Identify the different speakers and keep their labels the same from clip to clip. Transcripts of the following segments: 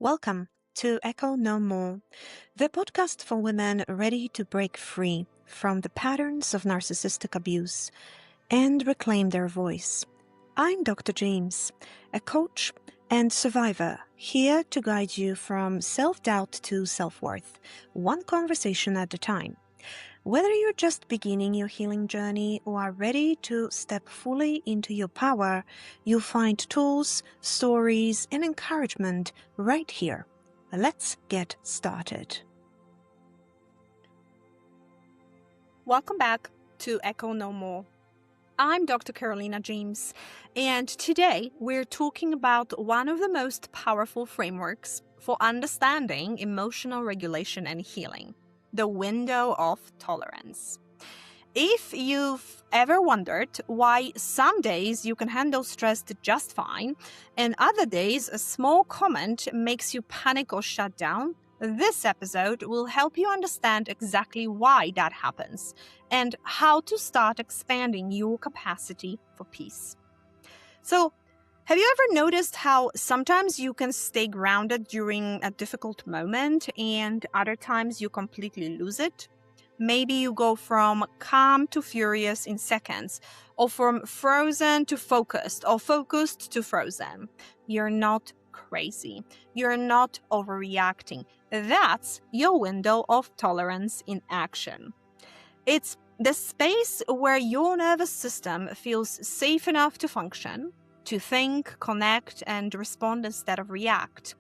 Speaker 1: Welcome to Echo No More, the podcast for women ready to break free from the patterns of narcissistic abuse and reclaim their voice. I'm Dr. James, a coach and survivor, here to guide you from self-doubt to self-worth, one conversation at a time. Whether you're just beginning your healing journey or are ready to step fully into your power, you'll find tools, stories, and encouragement right here. Let's get started. Welcome back to Echo No More. I'm Dr. Carolina James, and today we're talking about one of the most powerful frameworks for understanding emotional regulation and healing. The window of tolerance. If you've ever wondered why some days you can handle stress just fine and other days a small comment makes you panic or shut down, this episode will help you understand exactly why that happens and how to start expanding your capacity for peace. So, have you ever noticed how sometimes you can stay grounded during a difficult moment and other times you completely lose it? Maybe you go from calm to furious in seconds, or from frozen to focused, or focused to frozen. You're not crazy. You're not overreacting. That's your window of tolerance in action. It's the space where your nervous system feels safe enough to function, to think, connect, and respond instead of react.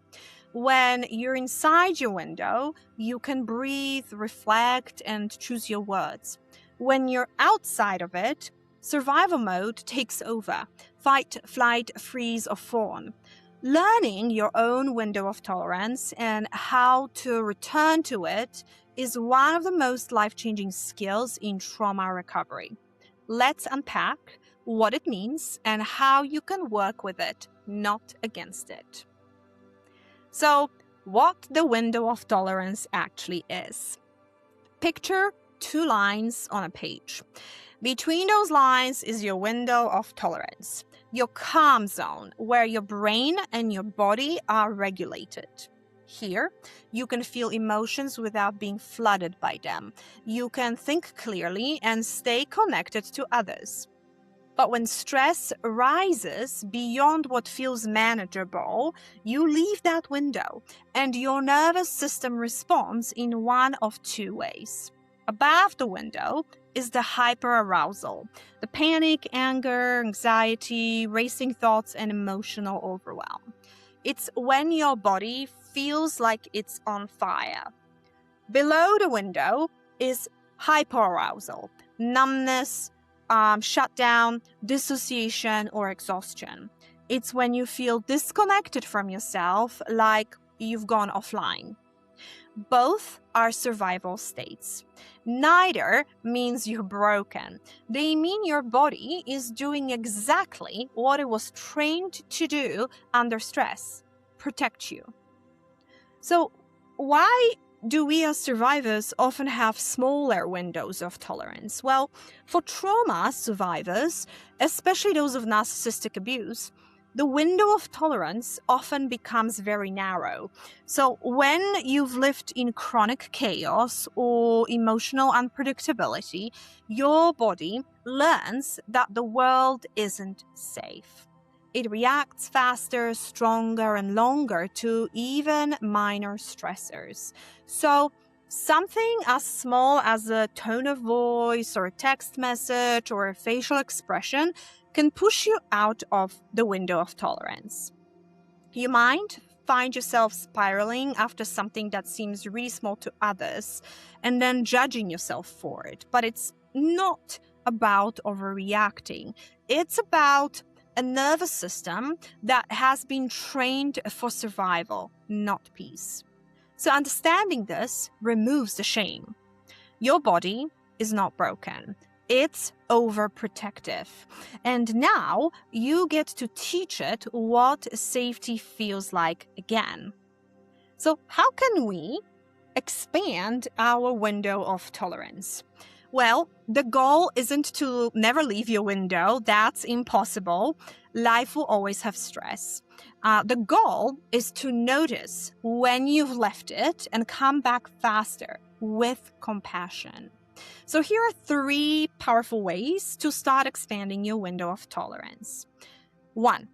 Speaker 1: When you're inside your window, you can breathe, reflect, and choose your words. When you're outside of it, survival mode takes over. Fight, flight, freeze, or fawn. Learning your own window of tolerance and how to return to it is one of the most life-changing skills in trauma recovery. Let's unpack what it means and how you can work with it, not against it. So, what the window of tolerance actually is. Picture two lines on a page. Between those lines is your window of tolerance, your calm zone, where your brain and your body are regulated. Here, you can feel emotions without being flooded by them. You can think clearly and stay connected to others. But when stress rises beyond what feels manageable, you leave that window, and your nervous system responds in one of two ways. Above the window is the hyperarousal, the panic, anger, anxiety, racing thoughts, and emotional overwhelm. It's when your body feels like it's on fire. Below the window is hyperarousal, numbness, shutdown, dissociation, or exhaustion. It's when you feel disconnected from yourself, like you've gone offline. Both are survival states. Neither means you're broken. They mean your body is doing exactly what it was trained to do under stress: protect you. So, why do we as survivors often have smaller windows of tolerance? Well, for trauma survivors, especially those of narcissistic abuse, the window of tolerance often becomes very narrow. So when you've lived in chronic chaos or emotional unpredictability, your body learns that the world isn't safe. It reacts faster, stronger, and longer to even minor stressors. So, something as small as a tone of voice or a text message or a facial expression can push you out of the window of tolerance. You might find yourself spiraling after something that seems really small to others and then judging yourself for it. But it's not about overreacting. It's about a nervous system that has been trained for survival, not peace. So understanding this removes the shame. Your body is not broken. It's overprotective. And now you get to teach it what safety feels like again. So how can we expand our window of tolerance? Well, the goal isn't to never leave your window. That's impossible. Life will always have stress. The goal is to notice when you've left it and come back faster with compassion. So here are 3 powerful ways to start expanding your window of tolerance. 1.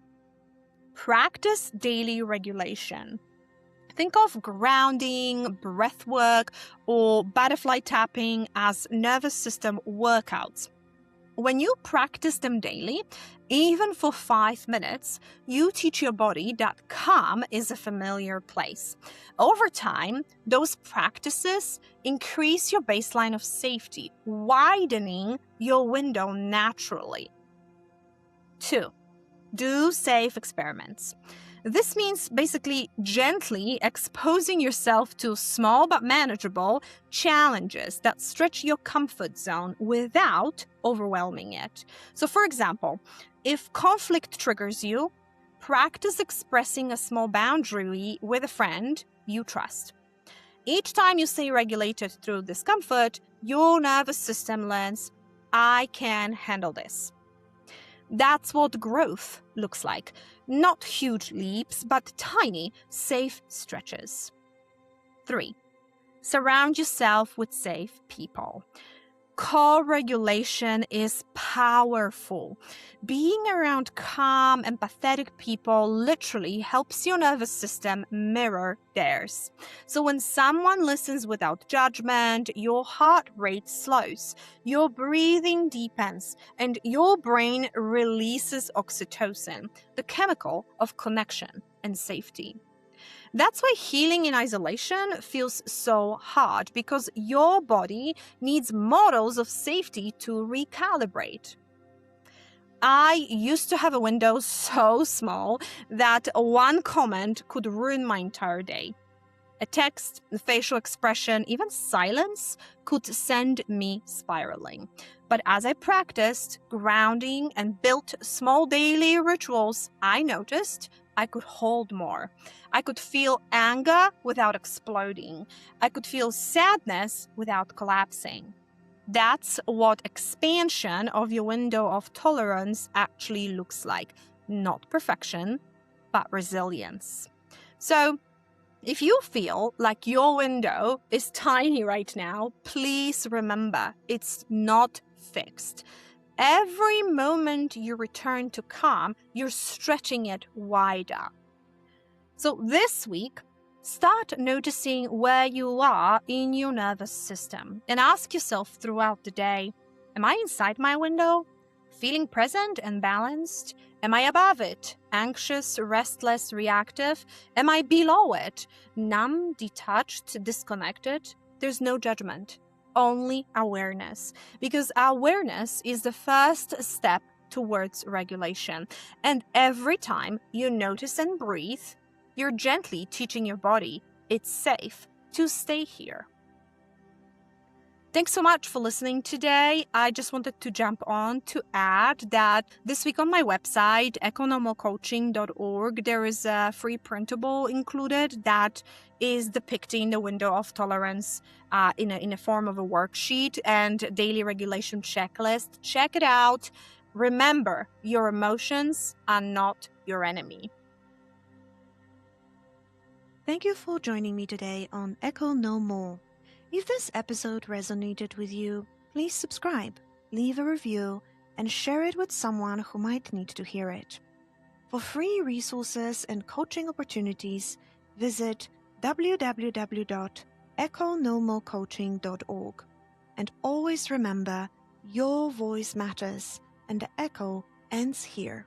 Speaker 1: Practice daily regulation. Think of grounding, breath work, or butterfly tapping as nervous system workouts. When you practice them daily, even for 5 minutes, you teach your body that calm is a familiar place. Over time, those practices increase your baseline of safety, widening your window naturally. 2. Do safe experiments. This means basically gently exposing yourself to small but manageable challenges that stretch your comfort zone without overwhelming it. So, for example, if conflict triggers you, practice expressing a small boundary with a friend you trust. Each time you stay regulated through discomfort, your nervous system learns, I can handle this. That's what growth looks like. Not huge leaps, but tiny, safe stretches. 3. Surround yourself with safe people. Co-regulation is powerful. Being around calm, empathetic people literally helps your nervous system mirror theirs. So when someone listens without judgment, your heart rate slows, your breathing deepens, and your brain releases oxytocin, the chemical of connection and safety. That's why healing in isolation feels so hard, because your body needs models of safety to recalibrate. I used to have a window so small that one comment could ruin my entire day. A text, a facial expression, even silence could send me spiraling. But as I practiced grounding and built small daily rituals, I noticed I could hold more. I could feel anger without exploding. I could feel sadness without collapsing. That's what expansion of your window of tolerance actually looks like. Not perfection, but resilience. So, if you feel like your window is tiny right now, please remember it's not fixed. Every moment you return to calm, you're stretching it wider. So this week, start noticing where you are in your nervous system and ask yourself throughout the day, am I inside my window? Feeling present and balanced? Am I above it? Anxious, restless, reactive? Am I below it? Numb, detached, disconnected? There's no judgment. Only awareness, because awareness is the first step towards regulation. And every time you notice and breathe, you're gently teaching your body it's safe to stay here. Thanks so much for listening today. I just wanted to jump on to add that this week on my website, econormalcoaching.org, there is a free printable included that is depicting the window of tolerance in a form of a worksheet and daily regulation checklist. Check it out. Remember, your emotions are not your enemy.
Speaker 2: Thank you for joining me today on Echo No More. If this episode resonated with you, please subscribe, leave a review, and share it with someone who might need to hear it. For free resources and coaching opportunities, visit www.econormalcoaching.org. And always remember, your voice matters, and the echo ends here.